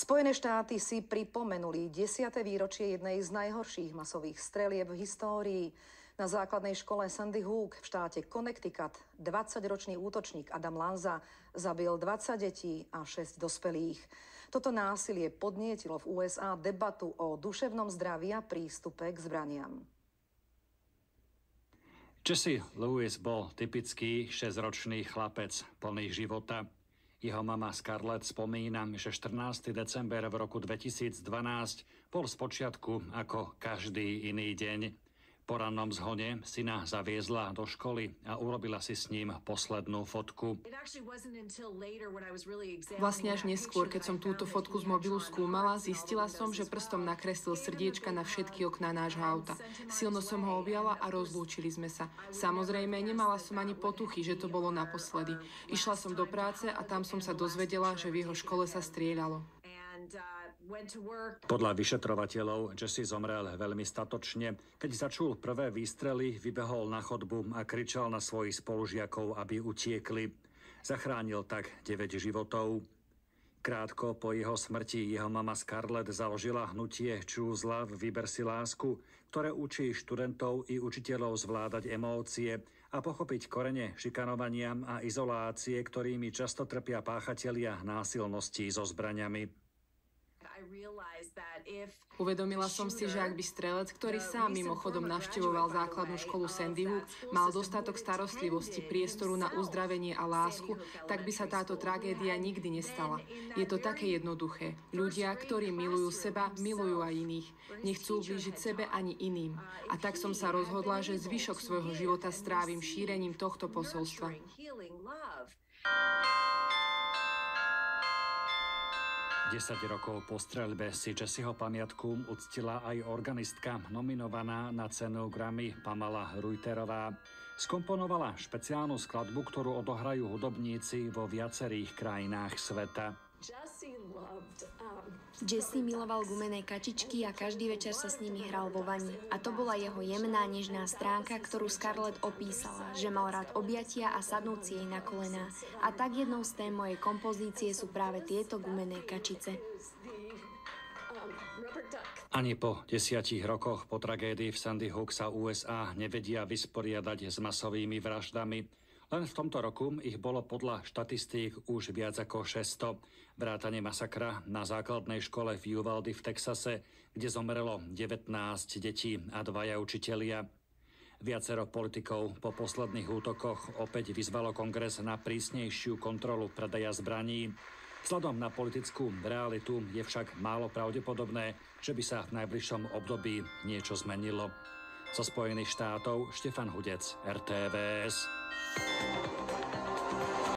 Spojené štáty si pripomenuli 10. výročie jednej z najhorších masových strelieb v histórii. Na základnej škole Sandy Hook v štáte Connecticut 20-ročný útočník Adam Lanza zabil 20 detí a 6 dospelých. Toto násilie podnietilo v USA debatu o duševnom zdraví a prístupe k zbraniam. Jesse Lewis bol typický 6-ročný chlapec plný života. Jeho mama Scarlett spomína, že 14. december v roku 2012 bol spočiatku ako každý iný deň. Po rannom zhone syna zaviezla do školy a urobila si s ním poslednú fotku. Vlastne až neskôr, keď som túto fotku z mobilu skúmala, zistila som, že prstom nakreslil srdiečka na všetky okná nášho auta. Silno som ho objala a rozlúčili sme sa. Samozrejme, nemala som ani potuchy, že to bolo naposledy. Išla som do práce a tam som sa dozvedela, že v jeho škole sa strieľalo. Podľa vyšetrovateľov Jesse zomrel veľmi statočne. Keď začul prvé výstrely, vybehol na chodbu a kričal na svojich spolužiakov, aby utiekli. Zachránil tak 9 životov. Krátko po jeho smrti jeho mama Scarlett založila hnutie Choose Love, vyber si lásku, ktoré učí študentov i učiteľov zvládať emócie a pochopiť korene šikanovania a izolácie, ktorými často trpia páchatelia násilností so zbraňami. Uvedomila som si, že ak by strelec, ktorý sám mimochodom navštevoval základnú školu Sandy Hook, mal dostatok starostlivosti, priestoru na uzdravenie a lásku, tak by sa táto tragédia nikdy nestala. Je to také jednoduché. Ľudia, ktorí milujú seba, milujú aj iných. Nechcú ublížiť sebe ani iným. A tak som sa rozhodla, že zvyšok svojho života strávim šírením tohto posolstva. 10 rokov po streľbe si Jesseho pamiatku uctila aj organistka nominovaná na cenu Grammy Pamela Reuterová. Skomponovala špeciálnu skladbu, ktorú odohrajú hudobníci vo viacerých krajinách sveta. Jesse miloval gumené kačičky a každý večer sa s nimi hral vo vani. A to bola jeho jemná, nežná stránka, ktorú Scarlett opísala, že mal rád objatia a sadnúť si jej na kolená. A tak jednou z tém mojej kompozície sú práve tieto gumené kačice. Ani po 10 rokoch po tragédii v Sandy Hook sa USA nevedia vysporiadať s masovými vraždami. Len v tomto roku ich bolo podľa štatistík už viac ako 600. Vrátane masakra na základnej škole v Uvalde v Texase, kde zomrelo 19 detí a 2 učitelia. Viacero politikov po posledných útokoch opäť vyzvalo Kongres na prísnejšiu kontrolu predaja zbraní. Vzhľadom na politickú realitu je však málo pravdepodobné, že by sa v najbližšom období niečo zmenilo. Zo Spojených štátov Štefan Hudec, RTVS.